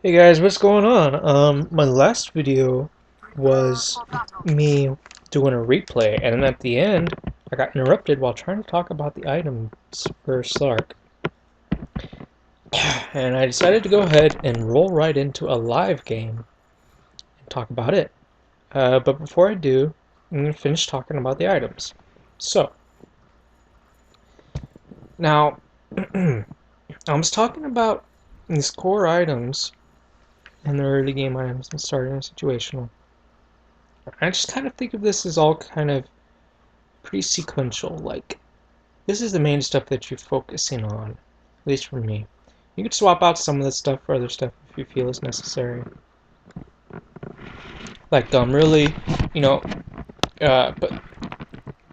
Hey guys, what's going on? My last video was me doing a replay, and then at the end, I got interrupted while trying to talk about the items for Slark. And I decided to go ahead and roll right into a live game and talk about it. But before I do, I'm going to finish talking about the items. So, now, I was talking about these core items and the early game items and starting a situational. I just kind of think of this as all kind of pretty sequential. Like, this is the main stuff that you're focusing on, at least for me. You could swap out some of this stuff for other stuff if you feel is necessary. Like, really, you know, but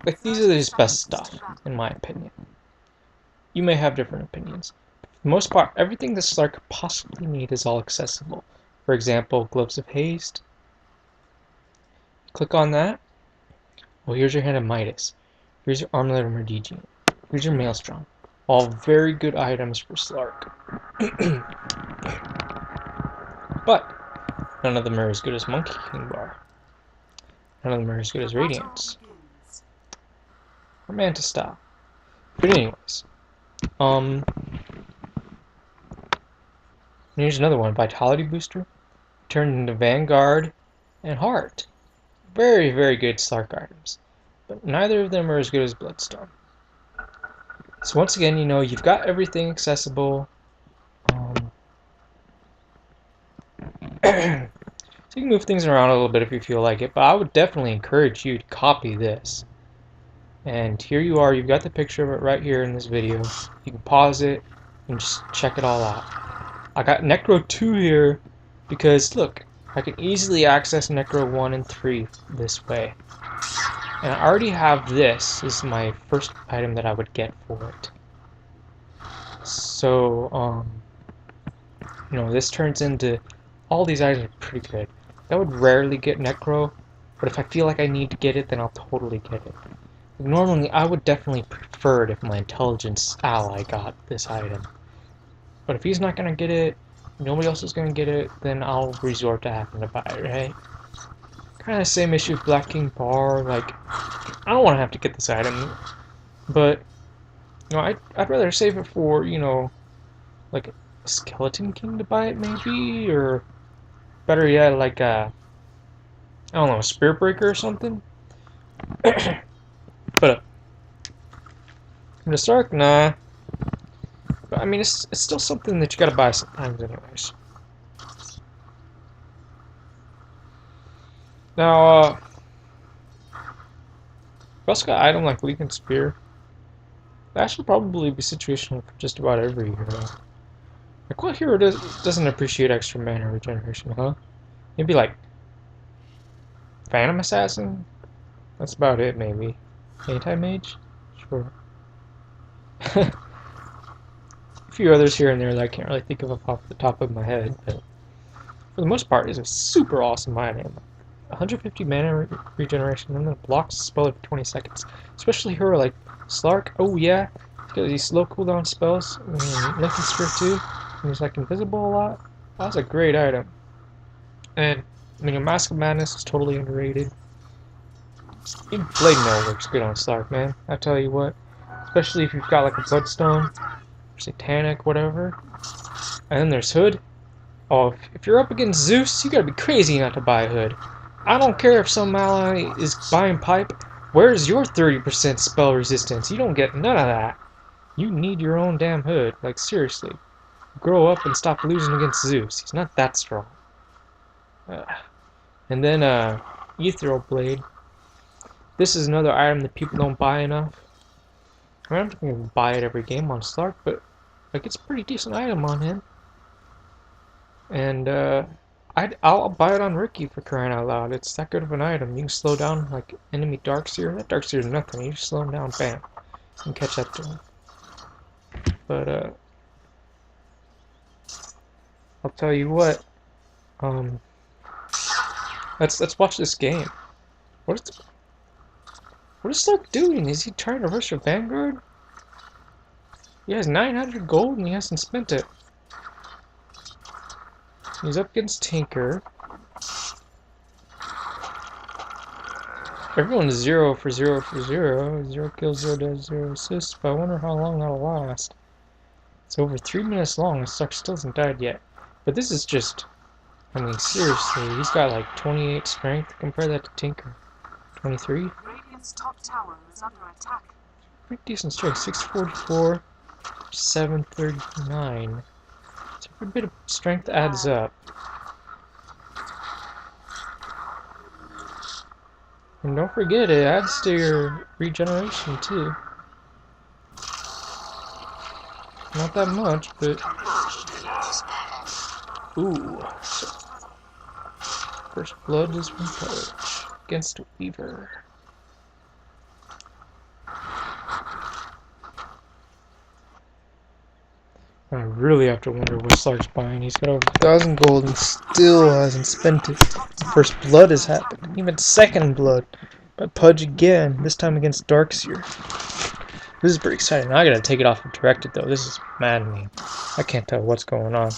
like these are the best stuff, in my opinion. You may have different opinions. For the most part, everything that Slark could possibly need is all accessible. For example, Gloves of Haste. Click on that. Well, here's your Hand of Midas. Here's your Armlet of Merdigian. Here's your Maelstrom. All very good items for Slark. But none of them are as good as Monkey King Bar. None of them are as good as Radiance. Or Manta Style. But anyways, here's another one. Vitality Booster. Turned into Vanguard and Heart. Very, very good Slark items. But neither of them are as good as Bloodstone. So once again, you've got everything accessible. So you can move things around a little bit if you feel like it, but I would definitely encourage you to copy this. And here you are, you've got the picture of it right here in this video. You can pause it and just check it all out. I got Necro 2 here because, look, I can easily access Necro 1 and 3 this way. And I already have this. This is my first item that I would get for it. So, this turns into... all these items are pretty good. I would rarely get Necro, but if I feel like I need to get it, then I'll totally get it. Normally, I would definitely prefer it if my intelligence ally got this item. But if he's not going to get it, nobody else is going to get it, then I'll resort to having to buy it, right? Kind of same issue with Black King Bar. Like, I don't want to have to get this item, but, I'd rather save it for, like a Skeleton King to buy it, maybe? Or, better yet, like I don't know, a Spirit Breaker or something? But in the Stark, nah. But I mean, it's still something that you gotta buy sometimes, anyways. Now, we also got an item like Legion Spear. That should probably be situational for just about every hero. Like, what hero doesn't appreciate extra mana regeneration, huh? Maybe like Phantom Assassin? That's about it, maybe. Anti-Mage? Sure. A few others here and there that I can't really think of off the top of my head, but for the most part, it's a super awesome item. 150 mana regeneration, and then it blocks the spell every 20 seconds. Especially her like Slark. Oh yeah, because these slow cooldown spells. Lincoln Spirit too. And he's like invisible a lot. That's a great item. And Mask of Madness is totally underrated. Even Blade Mail works good on Slark, man. I tell you what. Especially if you've got like a Bloodstone, Satanic, whatever. And then there's Hood. Oh, if you're up against Zeus, you gotta be crazy not to buy Hood. I don't care if some ally is buying Pipe. Where's your 30% spell resistance? You don't get none of that. You need your own damn Hood. Like, seriously. Grow up and stop losing against Zeus. He's not that strong. And then, Ethereal Blade. This is another item that people don't buy enough. I mean, I'm not going to buy it every game on Slark, but, like, it's a pretty decent item on him. And, I'll buy it on Ricky for crying out loud. It's that good of an item. You can slow down, like, enemy Darkseer. That Darkseer is nothing. You just slow him down, bam. You can catch up to him. But, I'll tell you what. Let's watch this game. What is Slark doing? Is he trying to rush a Vanguard? He has 900 gold and he hasn't spent it. He's up against Tinker. Everyone's 0 for 0 for 0. 0 kills, 0 deaths, 0 assists, but I wonder how long that'll last. It's over 3 minutes long, and Slark still hasn't died yet. But this is just... I mean, seriously, he's got like 28 strength. Compare that to Tinker. 23? Radiant's top tower is under attack. Pretty decent strength. 644, 739. So every bit of strength adds up. And don't forget, it adds to your regeneration too. Not that much, but... Ooh. So first blood is from Pudge against Weaver. I really have to wonder what Slark's buying. He's got over 1,000 gold and still hasn't spent it. First blood has happened. Even second blood. But Pudge again, this time against Darkseer. This is pretty exciting. I gotta take it off of directed though. This is maddening. I can't tell what's going on.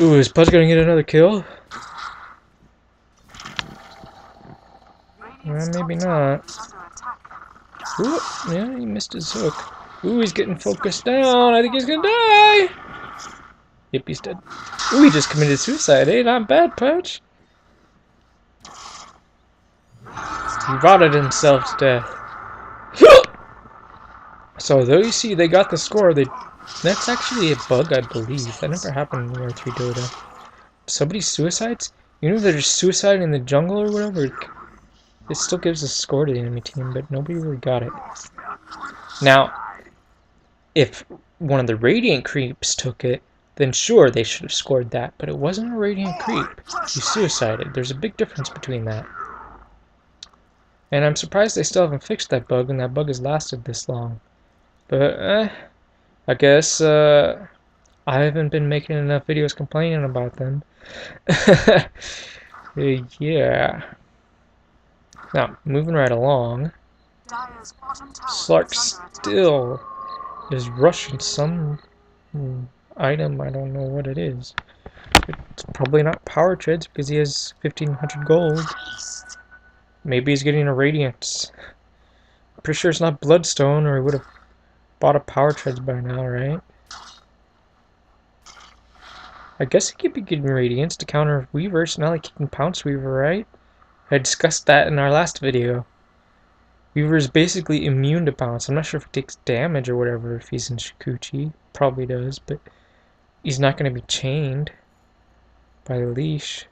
Ooh, is Pudge gonna get another kill? Maybe not. Ooh, yeah, he missed his hook. Ooh, he's getting focused down. I think he's gonna die. Yep, he's dead. Ooh, he just committed suicide. Hey, not bad, Pudge. He rotted himself to death. So, though you see, they got the score. That's actually a bug, I believe. That never happened in War 3 Dota. Somebody suicides? You know they're just suiciding in the jungle or whatever? It still gives a score to the enemy team, but nobody really got it. Now, if one of the Radiant creeps took it, then sure, they should have scored that. But it wasn't a Radiant creep. He suicided. There's a big difference between that. And I'm surprised they still haven't fixed that bug, and that bug has lasted this long. But, I guess, I haven't been making enough videos complaining about them. Yeah. Now, moving right along, Slark still is rushing some item. I don't know what it is. It's probably not power treads because he has 1,500 gold. Maybe he's getting a Radiance. I'm pretty sure it's not Bloodstone, or he would have bought a power treads by now, right? I guess he could be getting Radiance to counter Weaver, so now he can Pounce Weaver, right? I discussed that in our last video. Weaver is basically immune to Pounce. I'm not sure if he takes damage or whatever if he's in Shikuchi. Probably does, but he's not going to be chained by the leash.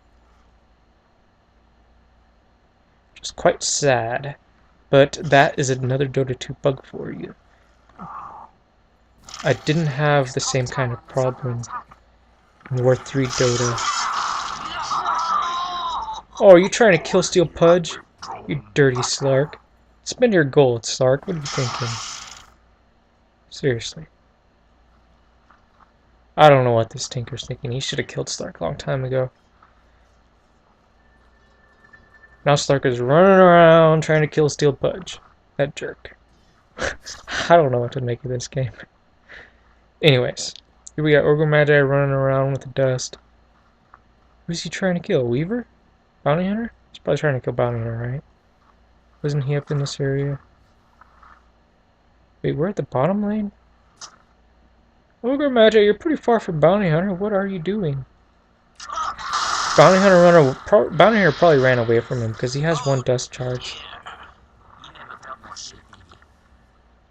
Which is quite sad. But that is another Dota 2 bug for you. I didn't have the same kind of problem in War 3 Dota. Oh, are you trying to kill steal Pudge? You dirty Slark. Spend your gold, Slark. What are you thinking? Seriously. I don't know what this Tinker's thinking. He should have killed Slark a long time ago. Now Slark is running around trying to kill steal Pudge. That jerk. I don't know what to make of this game. Anyways, here we got Ogre Magi running around with the dust. Who's he trying to kill? Weaver? Bounty Hunter? He's probably trying to kill Bounty Hunter, right? Wasn't he up in this area? Wait, we're at the bottom lane? Ogre Magi, you're pretty far from Bounty Hunter. What are you doing? Bounty Hunter probably ran away from him because he has one dust charge. In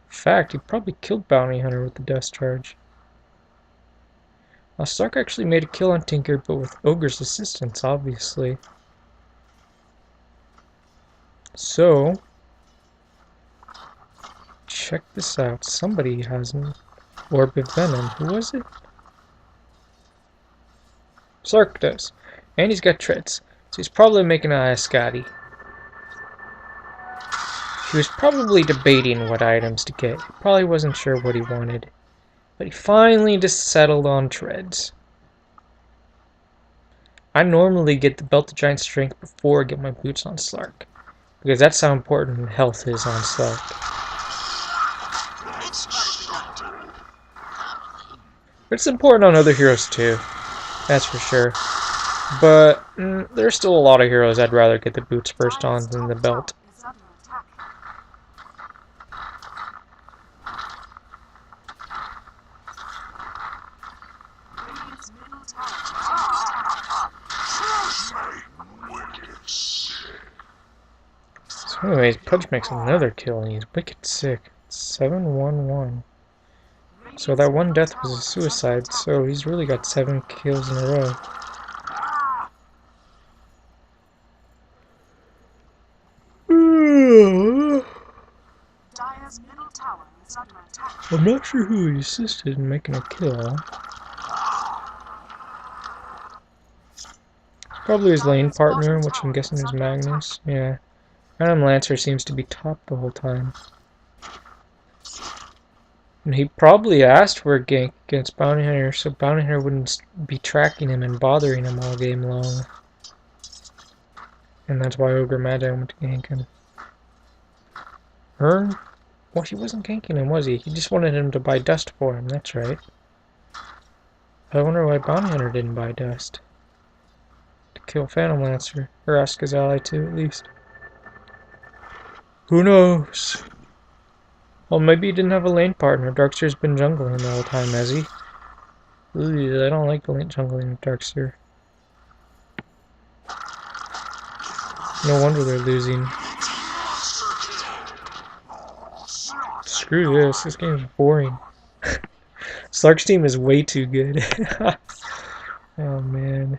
fact, he probably killed Bounty Hunter with the dust charge. Now, Slark actually made a kill on Tinker, but with Ogre's assistance, obviously. So, check this out. Somebody has an Orb of Venom. Who was it? Slark does. And he's got treads. So he's probably making an Ascati. He was probably debating what items to get. He probably wasn't sure what he wanted. But he finally just settled on treads. I normally get the Belt of Giant Strength before I get my boots on Slark. Because that's how important health is on Slark. But it's important on other heroes too. that's for sure. But there's still a lot of heroes I'd rather get the boots first on than the belt. Is under attack. Radiant's middle tower So anyways, Pudge makes another kill and he's wicked sick. 7-1-1. So that one death was a suicide, so he's really got 7 kills in a row. Dire's middle tower is under attack. I'm not sure who he assisted in making a kill. Probably his lane partner, which I'm guessing is Magnus. Yeah. Phantom Lancer seems to be top the whole time. And he probably asked for a gank against Bounty Hunter, so Bounty Hunter wouldn't be tracking him and bothering him all game long. And that's why Ogre Magi went to gank him. Well, he wasn't ganking him, was he? He just wanted him to buy dust for him, that's right. I wonder why Bounty Hunter didn't buy dust. To kill Phantom Lancer, or ask his ally to, at least. Who knows? Well, maybe he didn't have a lane partner. Darkseer's been jungling the whole time, has he? Ooh, I don't like the lane jungling with Darkseer. No wonder they're losing. Screw this. This game's boring. Slark's team is way too good. Oh, man.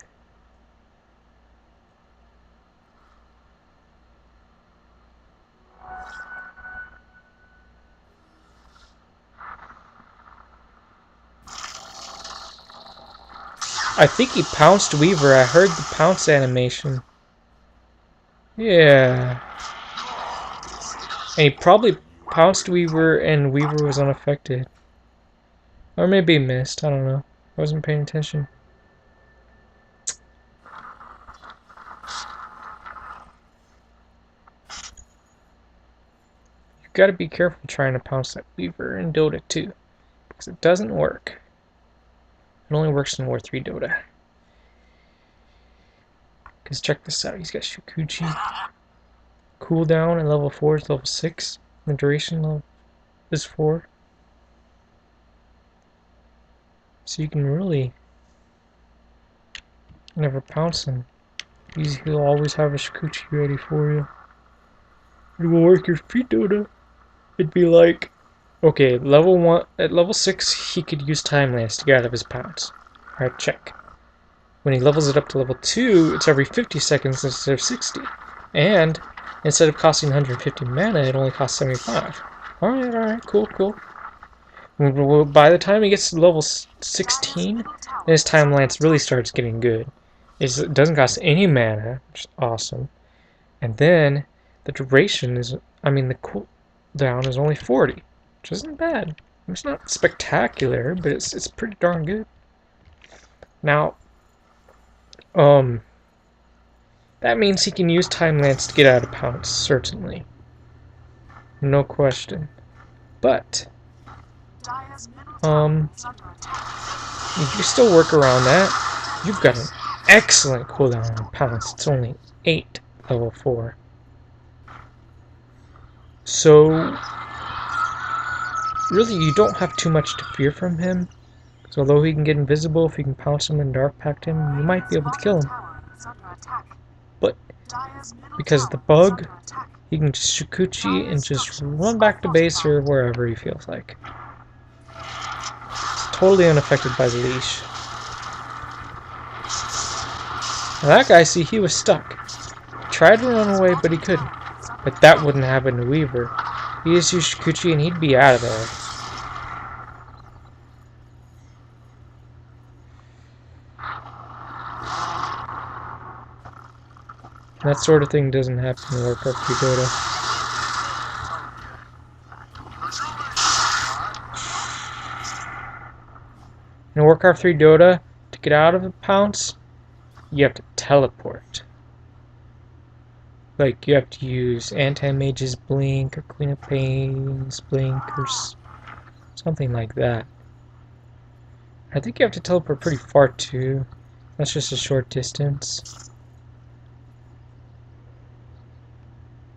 I think he pounced Weaver. I heard the pounce animation. Yeah. And he probably pounced Weaver and Weaver was unaffected. Or maybe he missed. I don't know. I wasn't paying attention. You've got to be careful trying to pounce that Weaver in Dota 2. Because it doesn't work. It only works in War 3 Dota. Because check this out. He's got Shukuchi. Cooldown at level 4 is level 6. The duration level is 4. So you can really never pounce him. He'll always have a Shukuchi ready for you. It will work your feet, Dota. It'd be like, okay, level 1 at level 6 he could use Time Lance to get out of his pounce. Alright, check. When he levels it up to level 2, it's every 50 seconds instead of 60. And instead of costing 150 mana, it only costs 75. Alright, cool. By the time he gets to level 16, his Time Lance really starts getting good. It doesn't cost any mana, which is awesome. And then the duration is, the cooldown is only 40, which isn't bad. It's not spectacular, but it's pretty darn good. Now, that means he can use Time Lance to get out of pounce, certainly. No question. But, you can still work around that. You've got an excellent cooldown on pounce. It's only 8 level 4. So, really you don't have too much to fear from him. Because although he can get invisible, if you can pounce him and dark pact him, you might be able to kill him. But, because of the bug, he can just Shukuchi and just run back to base or wherever he feels like. It's totally unaffected by the leash. Now that guy, see, he was stuck. He tried to run away, but he couldn't. But that wouldn't happen to Weaver. He just used Shukuchi and he'd be out of there. That sort of thing doesn't happen in Warcraft 3 Dota. In Warcraft 3 Dota, to get out of a pounce, you have to teleport. Like, you have to use Anti-Mage's Blink, or Queen of Pain's Blink, or something like that. I think you have to teleport pretty far too. That's just a short distance.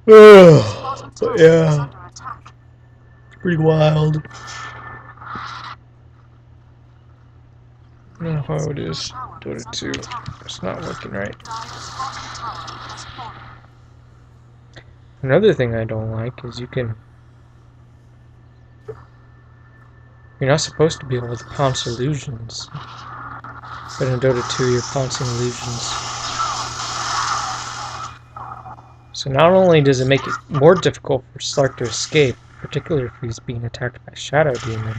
Bottom But tower is yeah, under attack. it's pretty wild. I don't know how it is. Dota 2. It's not working right. Dire's bottom tower has fallen. Another thing I don't like is you're not supposed to be able to pounce illusions. But in Dota 2 you're pouncing illusions. So not only does it make it more difficult for Slark to escape, particularly if he's being attacked by Shadow Demon.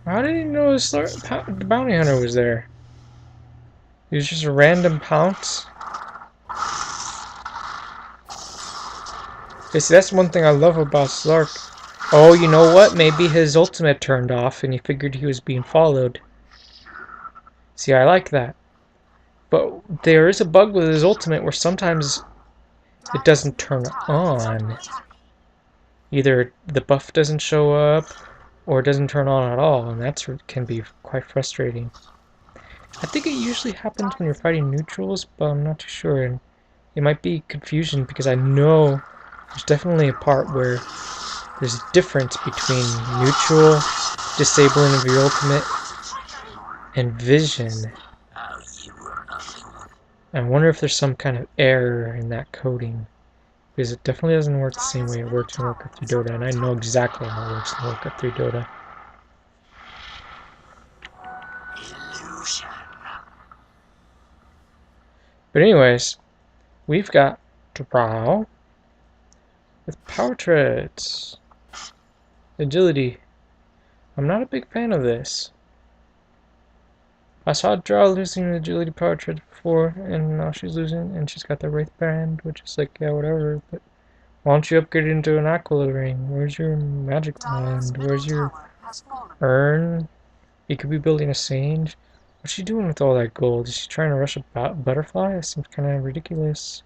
How did he know the bounty hunter was there? He was just a random pounce? Okay, see, that's one thing I love about Slark. Oh, you know what? Maybe his ultimate turned off and he figured he was being followed. See, I like that. But there is a bug with his ultimate where sometimes it doesn't turn on. Either the buff doesn't show up or it doesn't turn on at all, and that can be quite frustrating. I think it usually happens when you're fighting neutrals, but I'm not too sure. And it might be confusion because I know there's definitely a part where there's a difference between neutral, disabling of your ultimate, and vision. I wonder if there's some kind of error in that coding. Because it definitely doesn't work the same way it works in Warcraft 3 Dota, and I know exactly how it works in Warcraft 3 Dota. But anyways, we've got Drow with power treads. Agility. I'm not a big fan of this. I saw Drow losing the agility power tread before, and now she's losing, and she's got the Wraith Band, which is like, yeah, whatever, but why don't you upgrade it into an Aquila Ring? Where's your magic wand? Where's your urn? You could be building a Sage. What's she doing with all that gold? Is she trying to rush a butterfly? That seems kind of ridiculous.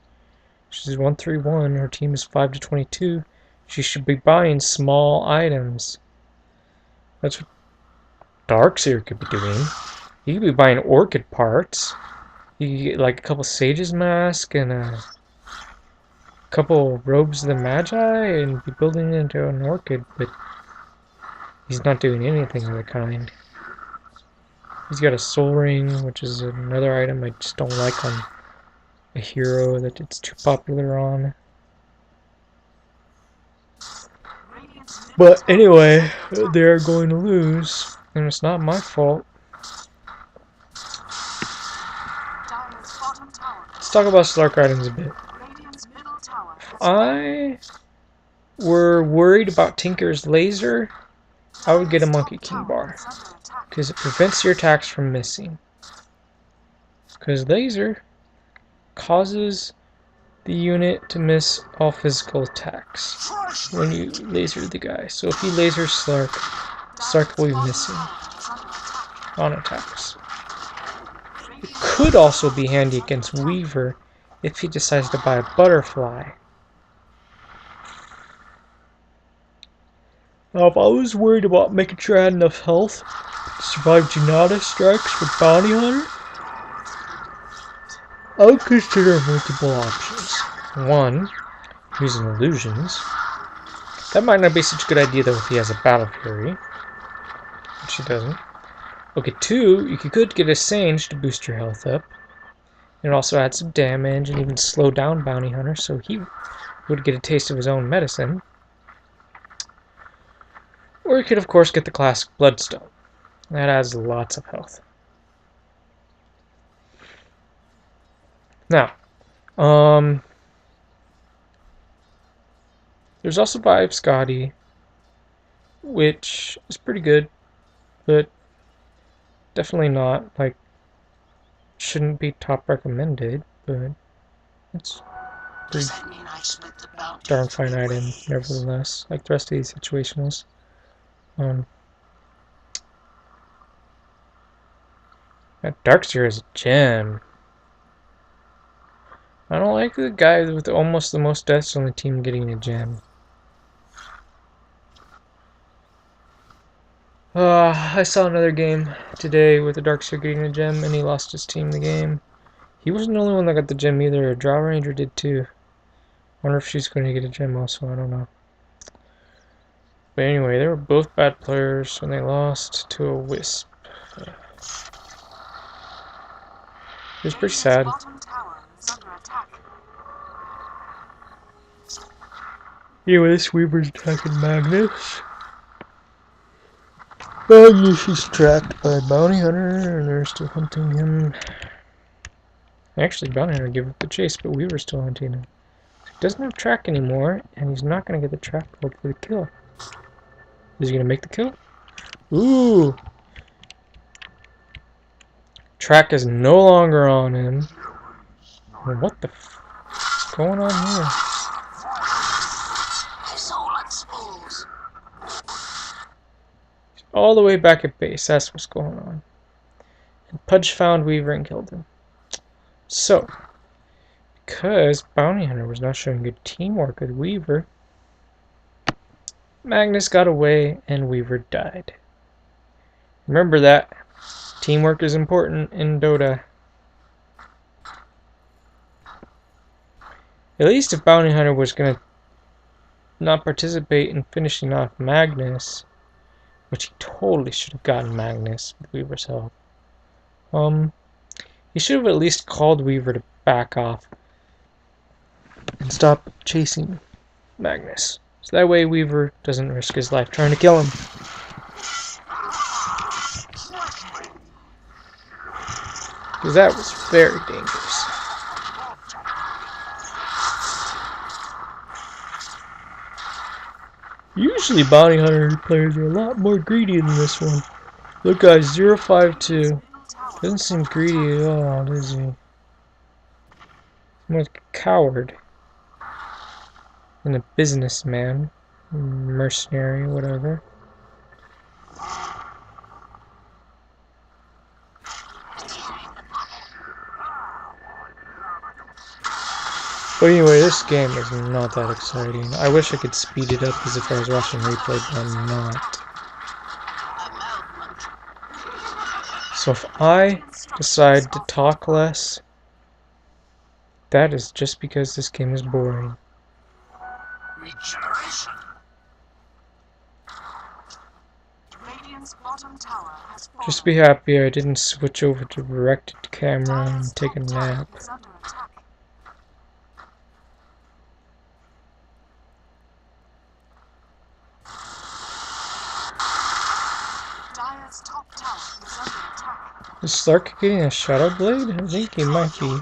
She's 131. Her team is 5 to 22. She should be buying small items. That's what Darkseer could be doing. You could be buying orchid parts. You could get like a couple Sage's mask and a couple robes of the Magi and be building it into an orchid, but he's not doing anything of the kind. He's got a soul ring, which is another item I just don't like on a hero that it's too popular on. But anyway, they're going to lose, and it's not my fault. Let's talk about Slark items a bit. If I were worried about Tinker's laser, I would get a Monkey King bar, because it prevents your attacks from missing. Because laser causes the unit to miss all physical attacks when you laser the guy. So if you laser Slark, Slark will be missing on attacks. It could also be handy against Weaver if he decides to buy a butterfly. Now, if I was worried about making sure I had enough health to survive Janata strikes with Bounty Hunter, I would consider multiple options. One, using illusions. That might not be such a good idea though if he has a Battle Fury, which he doesn't. Okay, two, you could get a Sage to boost your health up. It also adds some damage and even slow down Bounty Hunter, so he would get a taste of his own medicine. Or you could of course get the classic Bloodstone. That adds lots of health. Now, there's also Vibe Scotty, which is pretty good, but definitely not, like, shouldn't be top recommended, but it's pretty darn fine item, nevertheless, like the rest of these situationals. That Darkseer is a gem. I don't like the guy with almost the most deaths on the team getting a gem. I saw another game today with the Darkseer getting a gem, and he lost his team the game. He wasn't the only one that got the gem either. A Drow Ranger did too. Wonder if she's going to get a gem also. I don't know. But anyway, they were both bad players when they lost to a Wisp. It was pretty sad. Anyway, this Weaver's attacking Magnus. Magnus is tracked by a bounty hunter, and they're still hunting him. Actually, bounty hunter gave up the chase, but Weaver's still hunting him. So he doesn't have track anymore, and he's not going to get the track rolled for the kill. Is he going to make the kill? Ooh! Track is no longer on him. Well, what the f is going on here? He's all the way back at base. That's what's going on. And Pudge found Weaver and killed him. So, because Bounty Hunter was not showing good teamwork with Weaver, Magnus got away and Weaver died. Remember that. Teamwork is important in Dota. At least if Bounty Hunter was going to not participate in finishing off Magnus, which he totally should have gotten Magnus with Weaver's help, he should have at least called Weaver to back off and stop chasing Magnus. So that way Weaver doesn't risk his life trying to kill him. Because that was very dangerous. Usually Bounty Hunter players are a lot more greedy than this one. Look guys, 052. Doesn't seem greedy at all, does he? More like a coward. And a businessman. Mercenary, whatever. But anyway, this game is not that exciting. I wish I could speed it up as if I was watching replay, but I'm not. So if I decide to talk less, that is just because this game is boring. Regeneration. Radiant's bottom tower has fallen. Just be happy I didn't switch over to directed camera and take a nap. Is under attack. Dire's top tower is under attack. Is Slark getting a Shadow Blade? I think he might be.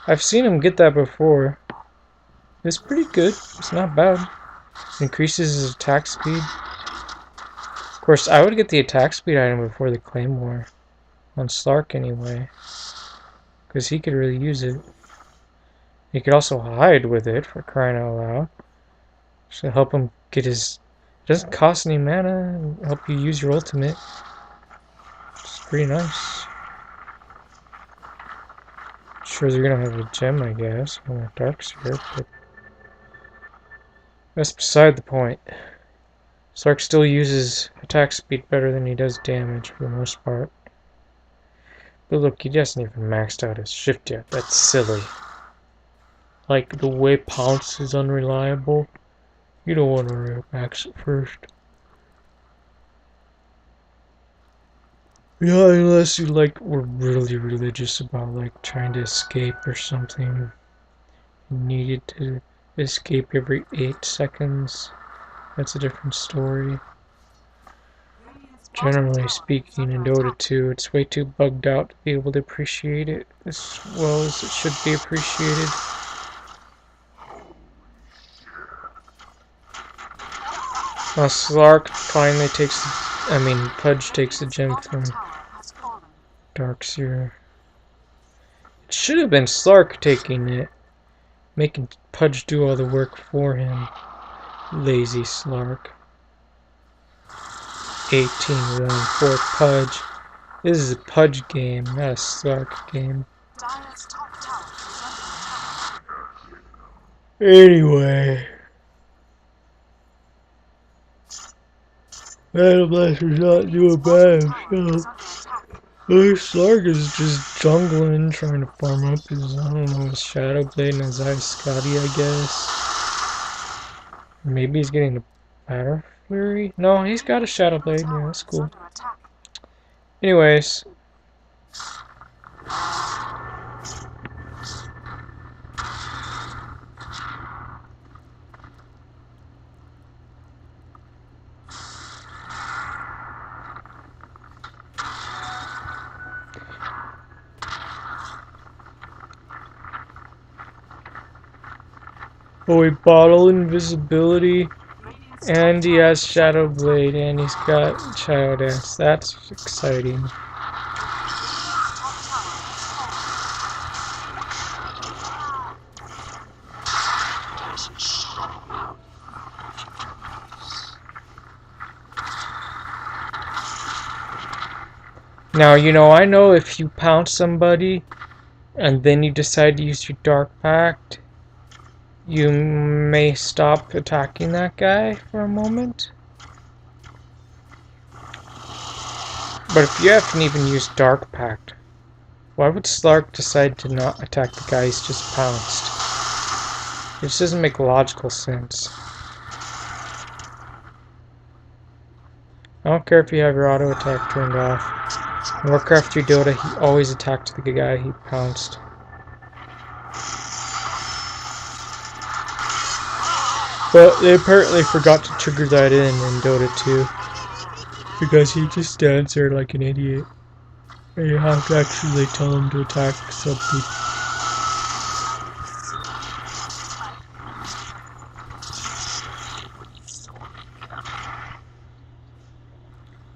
I've seen him get that before. It's pretty good. It's not bad. Increases his attack speed. Of course, I would get the attack speed item before the Claymore. On Slark anyway. Because he could really use it. He could also hide with it, for crying out loud. So help him get his... It doesn't cost any mana and help you use your ultimate. It's pretty nice. Sure, they're gonna have a gem, I guess, on the Darkseer, but that's beside the point. Slark still uses attack speed better than he does damage for the most part. But look, he hasn't even maxed out his shift yet. That's silly. Like, the way Pounce is unreliable, you don't want to max it first. Yeah, unless you, like, were really religious about, like, trying to escape or something. You needed to escape every 8 seconds. That's a different story. Generally speaking, in Dota 2, it's way too bugged out to be able to appreciate it as well as it should be appreciated. Slark finally takes the, Pudge takes the gem from Darkseer. It should have been Slark taking it, making Pudge do all the work for him. Lazy Slark. 18-1 for Pudge. This is a Pudge game, not a Slark game. Anyway. Battle Blaster's not doing bad. So. Slark is just jungling, trying to farm up his, I don't know, his Shadow Blade and his Ice Scotty, I guess. Maybe he's getting the Battle Fury? No, he's got a Shadow Blade, yeah, that's cool. Anyways. Oh, he bottle invisibility, and he has Shadow Blade, and he's got Shadow Dance. That's exciting. Now, you know, I know if you pounce somebody, and then you decide to use your Dark Pact, you may stop attacking that guy for a moment. But if you haven't even used Dark Pact, why would Slark decide to not attack the guy he's just pounced? It just doesn't make logical sense. I don't care if you have your auto attack turned off. In Warcraft 3 Dota, he always attacked the guy he pounced. But they apparently forgot to trigger that in Dota 2. Because he just stands there like an idiot. And you have to actually tell him to attack something.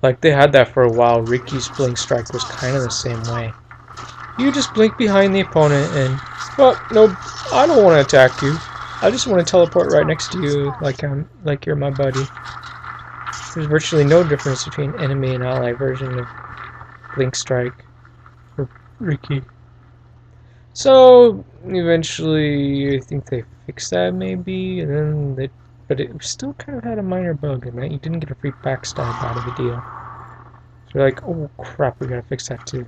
Like, they had that for a while. Ricky's Blink Strike was kind of the same way. You just blink behind the opponent and, well, no, I don't want to attack you. I just want to teleport right next to you like you're my buddy. There's virtually no difference between enemy and ally version of Blink Strike for Ricky. So, eventually, I think they fixed that maybe, and then they, but it still kind of had a minor bug in that you didn't get a free backstab out of the deal. So you're like, oh crap, we gotta fix that too.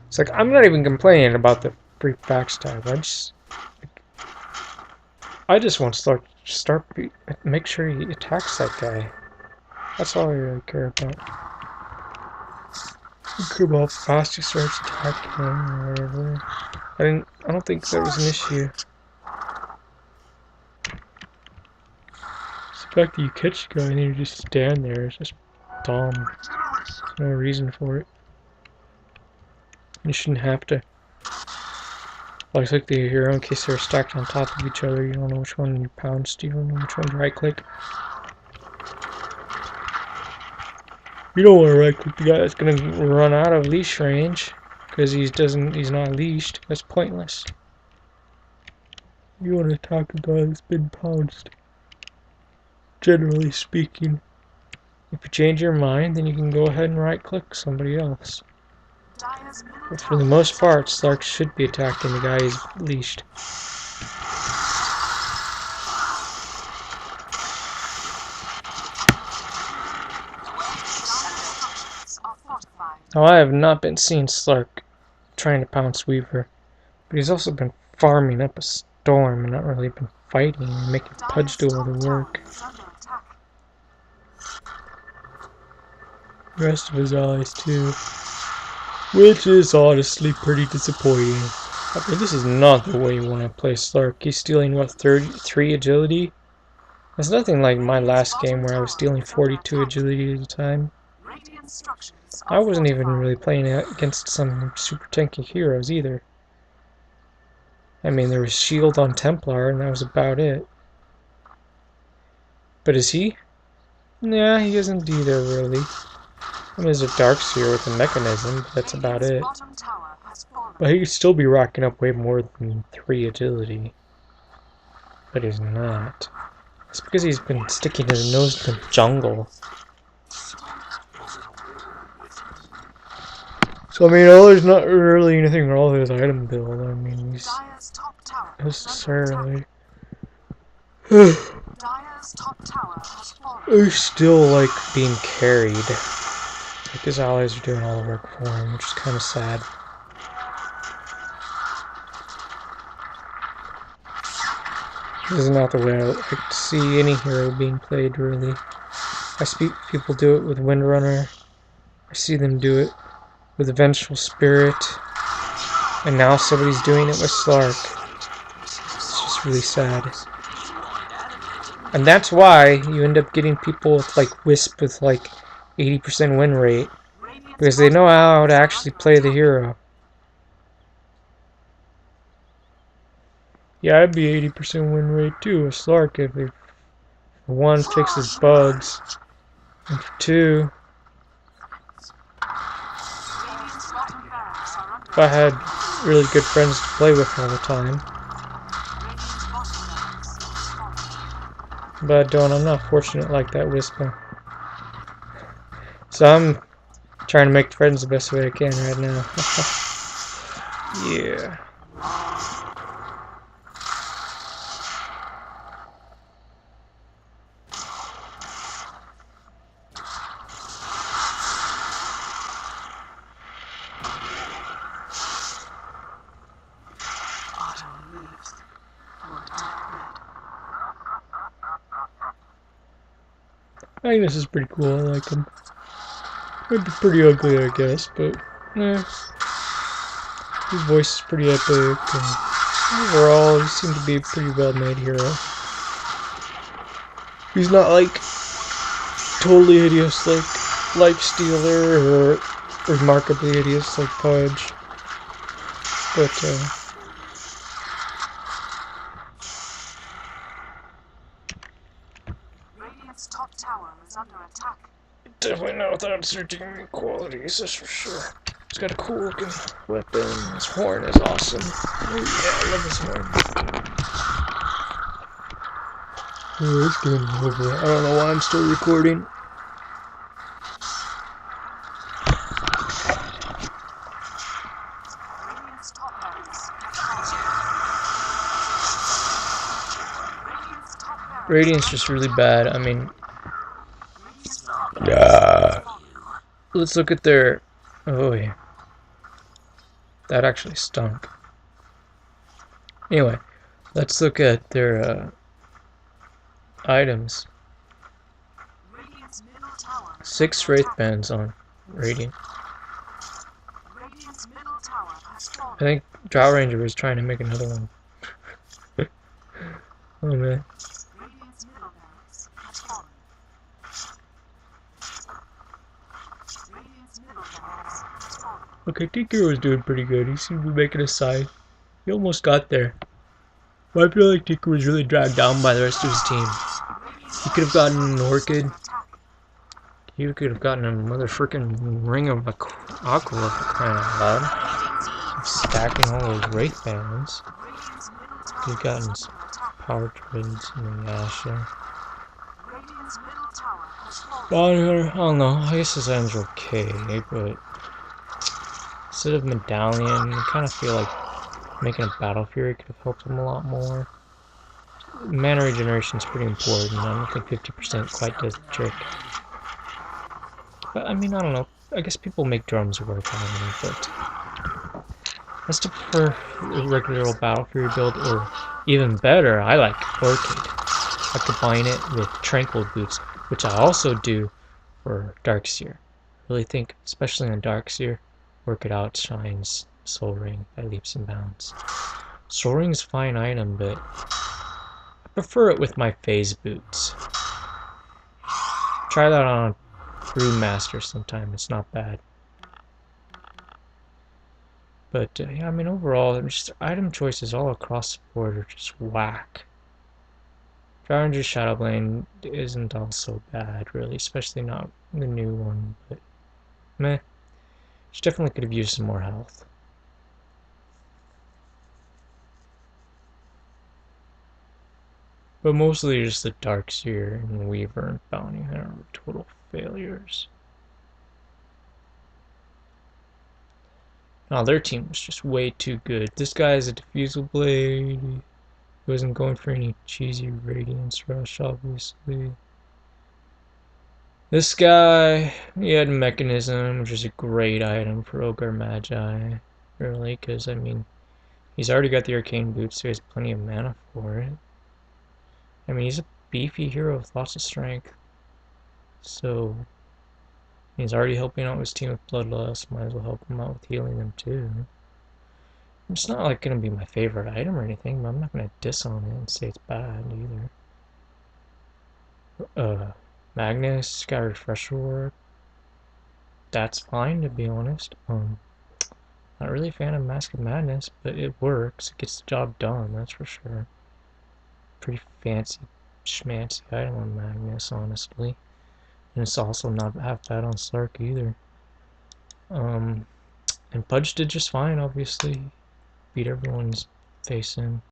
It's like, I'm not even complaining about the free backstab, I just want to make sure he attacks that guy. That's all I really care about. I don't care about fast he starts attacking him or whatever. I don't think that was an issue. It's the fact that you catch the guy and then you just stand there, it's just dumb. There's no reason for it. You shouldn't have to. Like your own case they're stacked on top of each other, you don't know which one you pounced, you don't know which one to right click. You don't want to right click the guy that's gonna run out of leash range because he's not leashed. That's pointless. You want to attack a guy that's been pounced. Generally speaking. If you change your mind, then you can go ahead and right click somebody else. But for the most part, Slark should be attacking the guy he's leashed. Now, I have not been seeing Slark trying to pounce Weaver, but he's also been farming up a storm and not really been fighting and making Pudge do all the work. The rest of his allies too. Which is honestly pretty disappointing. I mean, this is not the way you want to play Slark. He's stealing, what, 33 agility? It's nothing like my last game where I was stealing 42 agility at a time. I wasn't even really playing against some super tanky heroes either. I mean, there was Shield on Templar, and that was about it. But is he? Nah, he isn't either, really. I mean, there's a Darkseer with a mechanism, but that's about it. But he could still be racking up way more than 3 agility. But he's not. It's because he's been sticking his nose in the jungle. So, I mean, there's not really anything wrong with his item build. I mean, he's necessarily. He's still like being carried. Like his allies are doing all the work for him, which is kind of sad. This is not the way I like to see any hero being played, really. I see people do it with Windrunner. I see them do it with a Vengeful Spirit. And now somebody's doing it with Slark. It's just really sad. And that's why you end up getting people with like Wisp with like 80% win rate. Because they know how to actually play the hero. Yeah, I'd be 80% win rate too with Slark if it, for one, fixes bugs. And for two, if I had really good friends to play with all the time. But I don't, I'm not fortunate like that, Whisper. So I'm trying to make friends the best way I can right now. Yeah. I think this is pretty cool, I like him. It'd be pretty ugly, I guess, but his voice is pretty epic, and overall, he seemed to be a pretty well-made hero. He's not like totally hideous like Lifestealer or remarkably hideous like Pudge, but Radiant's top tower is under attack. definitely not without certain qualities, that's for sure. He's got a cool looking weapon. His horn is awesome. Oh yeah, I love his horn. Oh, this game is over. I don't know why I'm still recording. Radiant's top barracks. Radiant's just really bad. I mean, let's look at their. Oh yeah, that actually stunk. Anyway, let's look at their items. 6 Wraith Bands on Radiant. I think Drow Ranger was trying to make another one. Oh man. Okay, Tinker was doing pretty good. He seemed to be making a side. He almost got there. But I feel like Tinker was really dragged down by the rest of his team. He could have gotten an Orchid. He could have gotten a motherfucking Ring of Aqua for crying out loud. Stacking all those Wraith Bands. He could have gotten some Power Trades and the Asher. I don't know. I guess his items are okay, but instead of Medallion, I kind of feel like making a Battle Fury could have helped him a lot more. Mana regeneration is pretty important. I don't think 50% quite does the trick. But I mean, I don't know. I guess people make drums work on me, but I still prefer a regular old Battle Fury build, or even better, I like Orchid. I combine it with Tranquil Boots, which I also do for Darkseer. I really think, especially on Darkseer, Orchid outshines Soul Ring by leaps and bounds. Soul Ring's a fine item, but I prefer it with my Phase Boots. Try that on a Brewmaster sometime, it's not bad. But yeah, I mean overall, just item choices all across the board are just whack. Ranger Shadowblade isn't also bad, really, especially not the new one, but meh. She definitely could have used some more health. But mostly just the Darkseer and Weaver and Bounty Hunter were total failures. No, their team was just way too good. This guy is a Diffusal Blade. He wasn't going for any cheesy Radiance Rush, obviously. This guy, he had Mechanism, which is a great item for Ogre Magi, really, because, I mean, he's already got the Arcane Boots, so he has plenty of mana for it. I mean, he's a beefy hero with lots of strength, so he's already helping out his team with Bloodlust, might as well help him out with healing them too. It's not like gonna be my favorite item or anything, but I'm not gonna diss on it and say it's bad either. Magnus got Refresher Ward. That's fine, to be honest. Not really a fan of Mask of Madness, but it works. It gets the job done, that's for sure. Pretty fancy, schmancy item on Magnus, honestly. And it's also not half bad on slark either. And Pudge did just fine, obviously. Beat everyone's face in.